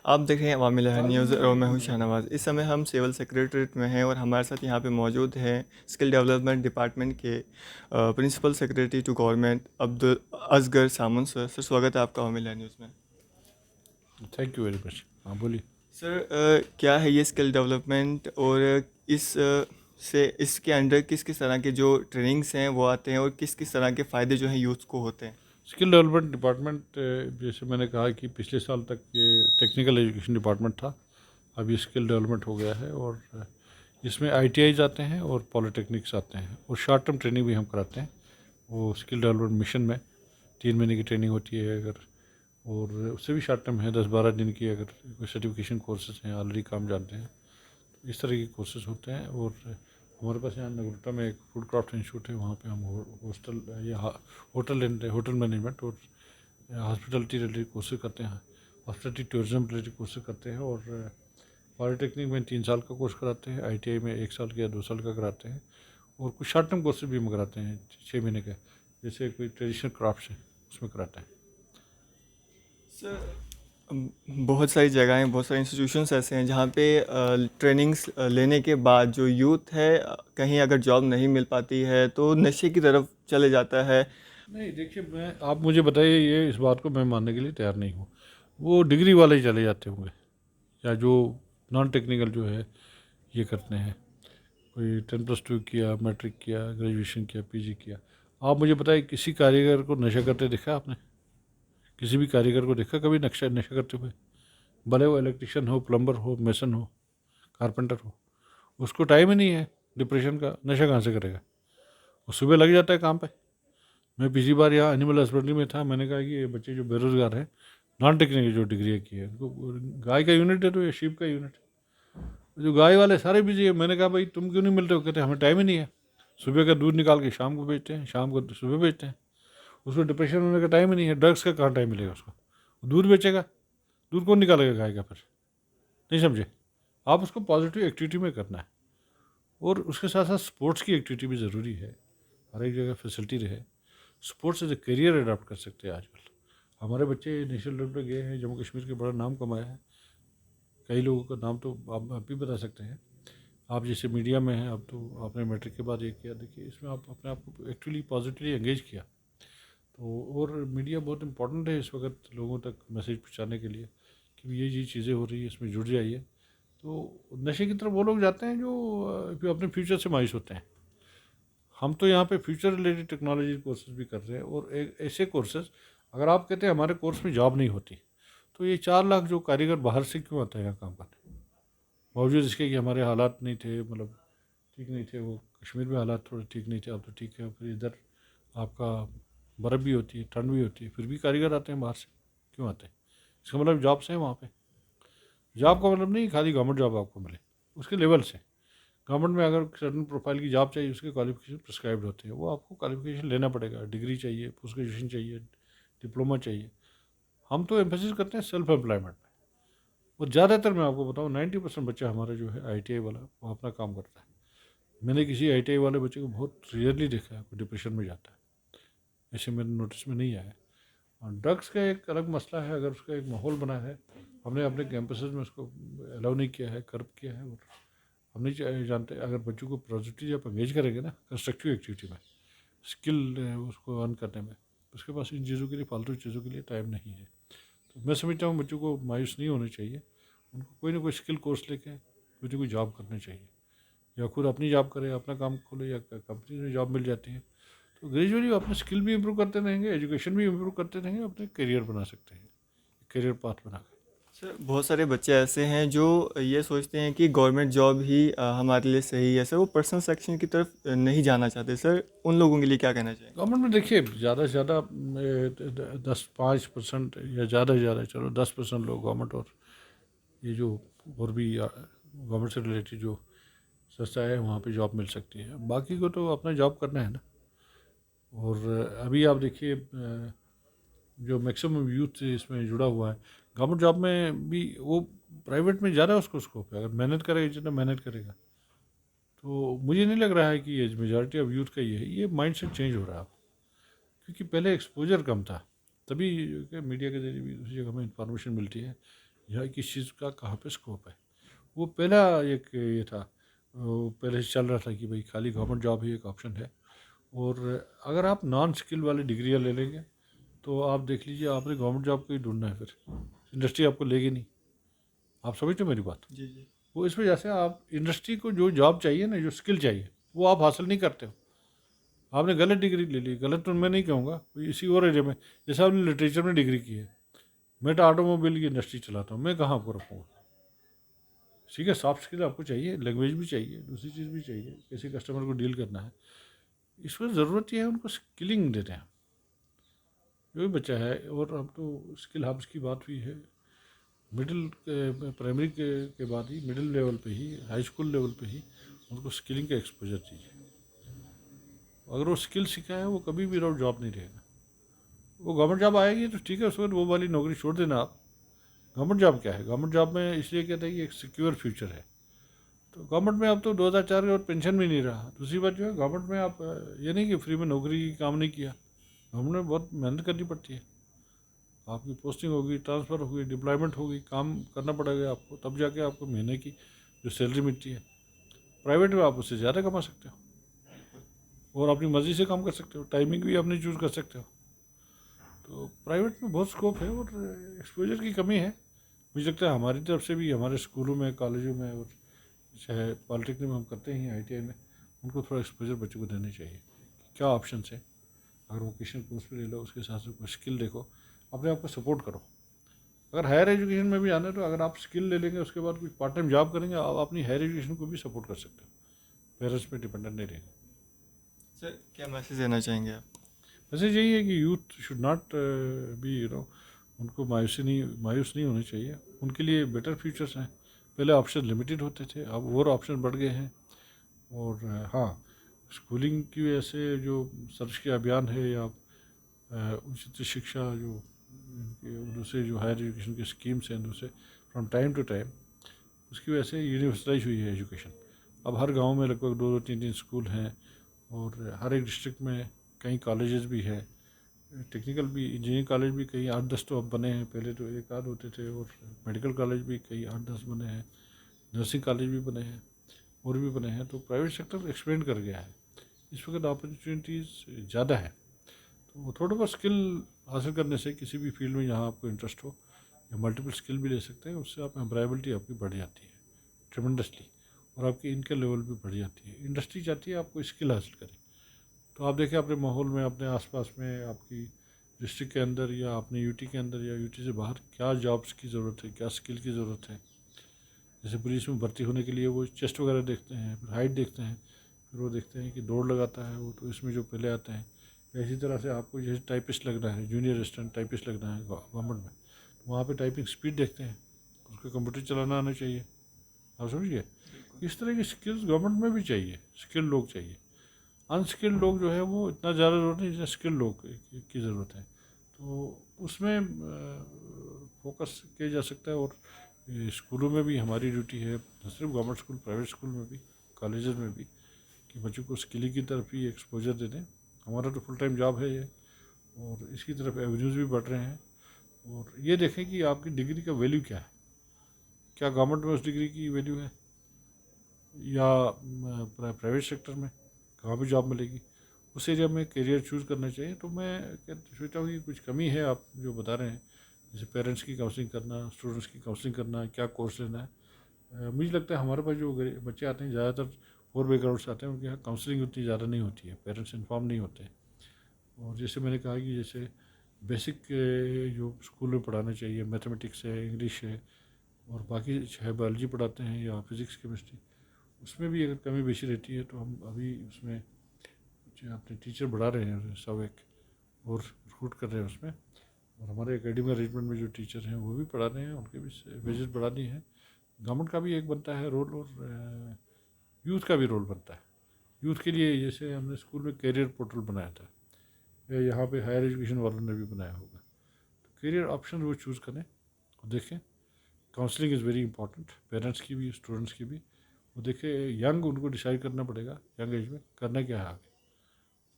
आप देख रहे हैं अवामी लहर न्यूज़ और मैं हूं शाहनवाज। इस समय हम सिविल सेक्रेटरीट में हैं और हमारे साथ यहाँ पे मौजूद हैं स्किल डेवलपमेंट डिपार्टमेंट के principal secretary to government Abdul Asgar Samoon. Sir स्वागत है आपका अवामी लहर न्यूज़ में। Thank you very much. हाँ बोलिए। सर क्या है ये स्किल डेवलपमेंट और से इसके अंडर किस किस तरह के जो ट्रेनिंग्स हैं वो आते हैं और किस किस तरह के फ़ायदे जो हैं यूथ को होते हैं? स्किल डेवलपमेंट डिपार्टमेंट, जैसे मैंने कहा कि पिछले साल तक ये टेक्निकल एजुकेशन डिपार्टमेंट था। अब ये स्किल डेवलपमेंट हो गया है और इसमें आईटीआईज आते हैं और पॉलिटेक्निक्स आते हैं और शॉर्ट टर्म ट्रेनिंग भी हम कराते हैं। वो स्किल डेवलपमेंट मिशन में 3 महीने की ट्रेनिंग होती है अगर, और उससे भी शॉर्ट टर्म है 10-12 दिन की, अगर कोई सर्टिफिकेशन कोर्सेज हैं, ऑलरेडी काम जानते हैं, तो इस तरह के कोर्सेज होते हैं। और हमारे पास यहाँ नगरोटा में एक फूड क्राफ्ट इंस्टीट्यूट है, वहाँ पे हम हॉस्टल या होटल मैनेजमेंट और हॉस्पिटलिटी रिलेटेड कोर्सेज करते हैं, हॉस्पिटलिटी टूरिज्म रिलेटेड कोर्सेज करते हैं। और पॉलिटेक्निक में 3 साल का कोर्स कराते हैं, आईटीआई में 1 साल का या 2 साल का कराते हैं, और कुछ शॉर्ट टर्म कोर्सेज भी हम कराते हैं 6 महीने के, जैसे कोई ट्रेडिशनल क्राफ्ट्स हैं उसमें कराते हैं। सर बहुत सारी जगहें, बहुत सारे इंस्टीट्यूशंस ऐसे हैं जहाँ पे ट्रेनिंग्स लेने के बाद जो यूथ है कहीं अगर जॉब नहीं मिल पाती है तो नशे की तरफ चले जाता है। नहीं देखिए, मैं आप मुझे बताइए, ये इस बात को मैं मानने के लिए तैयार नहीं हूँ। वो डिग्री वाले ही चले जाते होंगे, या जो नॉन टेक्निकल जो है ये करते हैं, कोई 10+2 किया, मैट्रिक किया, ग्रेजुएशन किया, पीजी किया। आप मुझे बताइए, किसी कारीगर को नशा करते देखा आपने? किसी भी कारीगर को देखा कभी नक्शा नशा करते हुए? भले वो इलेक्ट्रिशियन हो, प्लम्बर हो, मेसन हो, कारपेंटर हो, उसको टाइम ही नहीं है डिप्रेशन का, नशा कहाँ से करेगा? वो सुबह लग जाता है काम पे। मैं पिछली बार यहाँ एनिमल हस्बेंड्री में था, मैंने कहा कि ये बच्चे जो बेरोजगार हैं, नॉन टेक्निकल जो डिग्री की है, उनको गाय का यूनिट है तो या शीप का यूनिट, जो गाय वाले सारे बिजी है। मैंने कहा भाई तुम क्यों नहीं मिलते हो? कहते हमें टाइम ही नहीं है। सुबह का दूध निकाल के शाम को बेचते हैं, शाम को सुबह बेचते हैं। उसको डिप्रेशन होने का टाइम ही नहीं है, ड्रग्स का कहाँ टाइम मिलेगा उसको? दूध बेचेगा, दूध कौन निकालेगा गाय का फिर? नहीं समझे आप? उसको पॉजिटिव एक्टिविटी में करना है, और उसके साथ साथ स्पोर्ट्स की एक्टिविटी भी ज़रूरी है। हर एक जगह फैसिलिटी रहे। Sports as a career adopt कर सकते हैं आजकल। हमारे बच्चे नेशनल लेवल पे गए हैं, जम्मू कश्मीर के बड़ा नाम कमाया है। कई लोगों का नाम तो आप भी बता सकते हैं। आप जैसे मीडिया में हैं, अब तो आपने मैट्रिक के बाद ये किया, देखिए इसमें आप अपने आप को एक्चुअली पॉजिटिवली एंगेज किया। तो और मीडिया बहुत इंपॉर्टेंट है इस वक्त लोगों तक मैसेज पहुँचाने के लिए कि ये चीज़ें हो रही है, इसमें जुड़ जाइए। तो नशे की तरफ वो लोग जाते हैं जो अपने फ्यूचर से मायूस होते हैं। हम तो यहाँ पे फ्यूचर रिलेटेड टेक्नोलॉजी कोर्सेज भी कर रहे हैं, और एक ऐसे कोर्सेज, अगर आप कहते हैं हमारे कोर्स में जॉब नहीं होती, तो ये 4 लाख जो कारीगर बाहर से क्यों आता है यहाँ काम करने? बावजूद इसके कि हमारे हालात नहीं थे, मतलब ठीक नहीं थे, वो कश्मीर में हालात थोड़े ठीक नहीं थे, अब तो ठीक है। फिर इधर आपका बर्फ़ भी होती है, ठंड भी होती है, फिर भी कारीगर आते हैं बाहर से। क्यों आते हैं? इसका मतलब जॉब्स हैं वहाँ पे। जॉब का मतलब नहीं खाली गवर्नमेंट जॉब आपको मिले, उसके लेवल से। गवर्नमेंट में अगर सर्टन प्रोफाइल की जॉब चाहिए, उसके क्वालिफिकेशन प्रिस्क्राइब्ड होते हैं, वो आपको क्वालिफिकेशन लेना पड़ेगा। डिग्री चाहिए, पोस्ट ग्रेजुएशन चाहिए, डिप्लोमा चाहिए। हम तो एम्फेसिस करते हैं सेल्फ एम्प्लॉयमेंट में। और ज़्यादातर मैं आपको बताऊँ 90% बच्चा हमारा जो है आईटीआई वाला, वो अपना काम करता है। मैंने किसी आईटीआई वाले बच्चे को बहुत रेयरली देखा है कोई डिप्रेशन में जाता है, ऐसे मेरे नोटिस में नहीं आया है। और ड्रग्स का एक अलग मसला है, अगर उसका एक माहौल बना है, हमने अपने कैंपसेस में उसको अलाउ नहीं किया है, कर्ब किया है। और हम नहीं जानते, अगर बच्चों को पॉजिटिव आप एंगेज करेंगे ना कंस्ट्रक्टिव एक्टिविटी में, स्किल उसको अर्न करने में, उसके पास इन चीज़ों के लिए, फालतू चीज़ों के लिए टाइम नहीं है। तो मैं समझता हूँ बच्चों को मायूस नहीं होना चाहिए। उनको कोई ना कोई स्किल कोर्स लेके कोई ना कोई जॉब करनी चाहिए, या खुद अपनी जॉब करे, अपना काम खोले, या कंपनी में जॉब मिल जाती है। तो ग्रेजुअली वो अपने स्किल भी इम्प्रूव करते रहेंगे, एजुकेशन भी इम्प्रूव करते रहेंगे, अपने करियर बना सकते हैं, करियर पाथ बना के। सर बहुत सारे बच्चे ऐसे हैं जो ये सोचते हैं कि गवर्नमेंट जॉब ही हमारे लिए सही है। सर वो पर्सनल सेक्शन की तरफ नहीं जाना चाहते। सर उन लोगों के लिए क्या कहना चाहेंगे? गवर्नमेंट में देखिए, ज़्यादा से ज़्यादा 10-5% या ज़्यादा से ज़्यादा, चलो 10% लोग गवर्नमेंट, और ये जो और भी गवर्नमेंट से रिलेटेड जो संस्था है वहाँ पे जॉब मिल सकती है। बाकी को तो अपना जॉब करना है ना। और अभी आप देखिए, जो मैक्सिमम यूथ इसमें जुड़ा हुआ है गवर्नमेंट जॉब में भी, वो प्राइवेट में ज़्यादा उसको स्कोप है। अगर मेहनत करेगा, जितना मेहनत करेगा, तो मुझे नहीं लग रहा है कि ये मेजॉरिटी ऑफ यूथ का ये माइंड सेट चेंज हो रहा है। क्योंकि पहले एक्सपोजर कम था, तभी मीडिया के जरिए भी दूसरी जगह हमें इंफॉर्मेशन मिलती है। या किस चीज़ का कहाँ पे स्कोप है। वो पहला एक ये था, वो पहले से चल रहा था कि भाई खाली गवर्नमेंट जॉब ही एक ऑप्शन है। और अगर आप नॉन स्किल वाली डिग्रियाँ ले लेंगे तो आप देख लीजिए, आपने गवर्नमेंट जॉब को ही ढूंढना है, फिर इंडस्ट्री आपको लेगी नहीं। आप समझते हो मेरी बात? जी जी। वो इस वजह से आप इंडस्ट्री को जो जॉब चाहिए ना, जो स्किल चाहिए, वो आप हासिल नहीं करते हो। आपने गलत डिग्री ले ली, गलत तो मैं नहीं कहूँगा, कोई इसी और एरिया में, जैसे आपने लिटरेचर में डिग्री की है, मैं तो ऑटोमोबाइल की इंडस्ट्री चलाता हूँ, मैं कहाँ आपको रखूँगा। ठीक है, सॉफ्ट स्किल आपको चाहिए, लैंग्वेज भी चाहिए, दूसरी चीज़ भी चाहिए, कैसे कस्टमर को डील करना है। इस पर ज़रूरत यह है उनको स्किलिंग देते हैं जो भी बच्चा है। और अब तो स्किल हब्स की बात हुई है, मिडिल प्राइमरी के बाद ही, मिडिल लेवल पे ही, हाई स्कूल लेवल पे ही उनको स्किलिंग का एक्सपोजर चाहिए। अगर वो स्किल सीखा है, वो कभी भी विदाउट जॉब नहीं रहेगा। वो गवर्नमेंट जॉब आएगी तो ठीक है, उसके बाद वो वाली नौकरी छोड़ देना आप। गवर्नमेंट जॉब क्या है, गवर्नमेंट जॉब में इसलिए कहते हैं कि एक सिक्योर फ्यूचर है। तो गवर्नमेंट में अब तो 2004 और पेंशन भी नहीं रहा। दूसरी बात जो है, गवर्नमेंट में आप ये नहीं कि फ्री में नौकरी काम नहीं किया, गवर्नमेंट में बहुत मेहनत करनी पड़ती है। आपकी पोस्टिंग होगी, ट्रांसफ़र होगी, डिप्लॉयमेंट होगी, काम करना पड़ेगा आपको, तब जाके आपको महीने की जो सैलरी मिलती है। प्राइवेट में आप उससे ज़्यादा कमा सकते हो और अपनी मर्ज़ी से काम कर सकते हो, टाइमिंग भी अपनी चूज़ कर सकते हो। तो प्राइवेट में बहुत स्कोप है और एक्सपोजर की कमी है। मुझे लगता है हमारी तरफ से भी, हमारे स्कूलों में, कॉलेजों में, और चाहे पॉलिटेक्निक में हम करते हैं, ITI में, उनको थोड़ा एक्सपोजर बच्चों को देना चाहिए। क्या ऑप्शन है, अगर वोकेशनल कोर्स भी ले लो, उसके साथ साथ कोई स्किल देखो, अपने आप को सपोर्ट करो। अगर हायर एजुकेशन में भी आना है तो अगर आप स्किल ले लेंगे, उसके बाद कुछ पार्ट टाइम जॉब करेंगे, आप अपनी हायर एजुकेशन को भी सपोर्ट कर सकते हो, पेरेंट्स पे डिपेंडेंट नहीं रहेंगे। सर क्या मैसेज देना चाहेंगे आप? मैसेज यही है कि यूथ शुड नॉट बी, उनको मायूस नहीं होना चाहिए। उनके लिए बेटर फ्यूचर्स हैं। पहले ऑप्शन लिमिटेड होते थे, अब और ऑप्शन बढ़ गए हैं। और हाँ, स्कूलिंग की वजह से जो सर्च के अभियान है, या उचित शिक्षा जो दूसरे जो हायर एजुकेशन की स्कीम्स हैं, दूसरे फ्रॉम टाइम टू टाइम, उसकी वजह से यूनिवर्सलाइज हुई है एजुकेशन। अब हर गांव में लगभग 2-2, 3-3 स्कूल हैं, और हर एक डिस्ट्रिक्ट में कई कॉलेजेस भी है। टेक्निकल भी, इंजीनियरिंग कॉलेज भी कई 8-10 तो अब बने हैं, पहले तो एक आध होते थे। और मेडिकल कॉलेज भी कई 8-10 बने हैं, नर्सिंग कॉलेज भी बने हैं, और भी बने हैं। तो प्राइवेट सेक्टर एक्सपेंड कर गया है, इस वक्त अपॉर्चुनिटीज़ ज़्यादा है। तो थोड़ा बहुत स्किल हासिल करने से किसी भी फील्ड में जहाँ आपको इंटरेस्ट हो, या मल्टीपल स्किल भी ले सकते हैं, उससे आप एम्प्लॉयबिलिटी आपकी बढ़ जाती है ट्रिमेंडसली, और आपकी इनकम लेवल भी बढ़ जाती है। इंडस्ट्री चाहती है आपको स्किल हासिल करें। तो आप देखें अपने माहौल में, अपने आसपास में, आपकी डिस्ट्रिक्ट के अंदर, या अपने यूटी के अंदर, या यूटी से बाहर क्या जॉब्स की ज़रूरत है, क्या स्किल की ज़रूरत है। जैसे पुलिस में भर्ती होने के लिए वो चेस्ट वगैरह देखते हैं, फिर हाइट देखते हैं, फिर वो देखते हैं कि दौड़ लगाता है वो, तो इसमें जो पहले आते हैं। इसी तरह से आपको जैसे टाइपिस्ट लगना है, जूनियर असिस्टेंट टाइपिस्ट लगना है गवर्नमेंट में, तो वहाँ पे टाइपिंग स्पीड देखते हैं, उसको कंप्यूटर चलाना आना चाहिए। आप समझिए, इस तरह की स्किल्स गवर्नमेंट में भी चाहिए, स्किल्ड लोग चाहिए। अनस्किल्ड लोग जो है वो इतना ज़्यादा ज़रूरत नहीं जितना स्किल्ड लोग की ज़रूरत है। तो उसमें फोकस किया जा सकता है। और स्कूलों में भी हमारी ड्यूटी है, न सिर्फ गवर्नमेंट स्कूल, प्राइवेट स्कूल में भी, कॉलेजेस में भी, कि बच्चों को स्किलिंग की तरफ ही एक्सपोजर दे दें। हमारा तो फुल टाइम जॉब है ये, और इसकी तरफ एवेन्यूज़ भी बढ़ रहे हैं। और ये देखें कि आपकी डिग्री का वैल्यू क्या है, क्या गवर्नमेंट में उस डिग्री की वैल्यू है, या प्राइवेट सेक्टर में कहाँ भी जॉब मिलेगी, उस एरिया में करियर चूज़ करना चाहिए। तो मैं सोचता हूँ कि कुछ कमी है आप जो बता रहे हैं, जैसे पेरेंट्स की काउंसलिंग करना, स्टूडेंट्स की काउंसलिंग करना, क्या कोर्स लेना है। मुझे लगता है हमारे पास जो बच्चे आते हैं, ज़्यादातर पोर बैकग्राउंड से आते हैं, उनके यहाँ काउंसलिंग उतनी ज़्यादा नहीं होती है, पेरेंट्स इन्फॉर्म नहीं होते। और जैसे मैंने कहा कि जैसे बेसिक जो स्कूल में पढ़ाना चाहिए, मैथमेटिक्स है, इंग्लिश है, और बाकी चाहे बायोलॉजी पढ़ाते हैं या फिज़िक्स केमिस्ट्री, उसमें भी अगर कमी बेशी रहती है, तो हम अभी उसमें अपने टीचर बढ़ा रहे हैं, सब एक और रिक्रूट कर रहे हैं उसमें। और हमारे एकेडमिक अरेंजमेंट में जो टीचर हैं वो भी पढ़ा रहे हैं, उनके भी वेजेस बढ़ानी है। गवर्नमेंट का भी एक बनता है रोल, और यूथ का भी रोल बनता है। यूथ के लिए जैसे हमने स्कूल में करियर पोर्टल बनाया था, या यहाँ पे हायर एजुकेशन वालों ने भी बनाया होगा, तो करियर ऑप्शन वो चूज़ करें और देखें। Counselling is very important, parents की भी, स्टूडेंट्स की भी। वो देखें, यंग उनको डिसाइड करना पड़ेगा, यंग एज में करना क्या है आगे।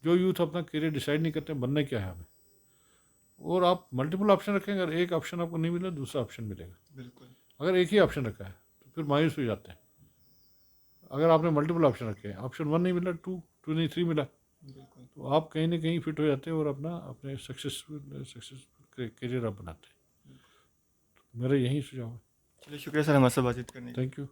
जो यूथ अपना करियर डिसाइड नहीं करते, बनना क्या है हमें, और आप मल्टीपल ऑप्शन रखेंगे, अगर एक ऑप्शन आपको नहीं मिला दूसरा ऑप्शन मिलेगा। बिल्कुल। अगर एक ही ऑप्शन रखा है तो फिर मायूस हो जाते हैं। अगर आपने मल्टीपल ऑप्शन रखे हैं, ऑप्शन 1 नहीं मिला, 2 नहीं 3 मिला, बिल्कुल। तो आप कहीं ना कहीं फिट हो जाते हैं और अपने सक्सेसफुल करियर आप बनाते हैं। मेरा यही सुझाव है। चलिए, शुक्रिया सर हमारे साथ बातचीत करने के लिए। Thank you.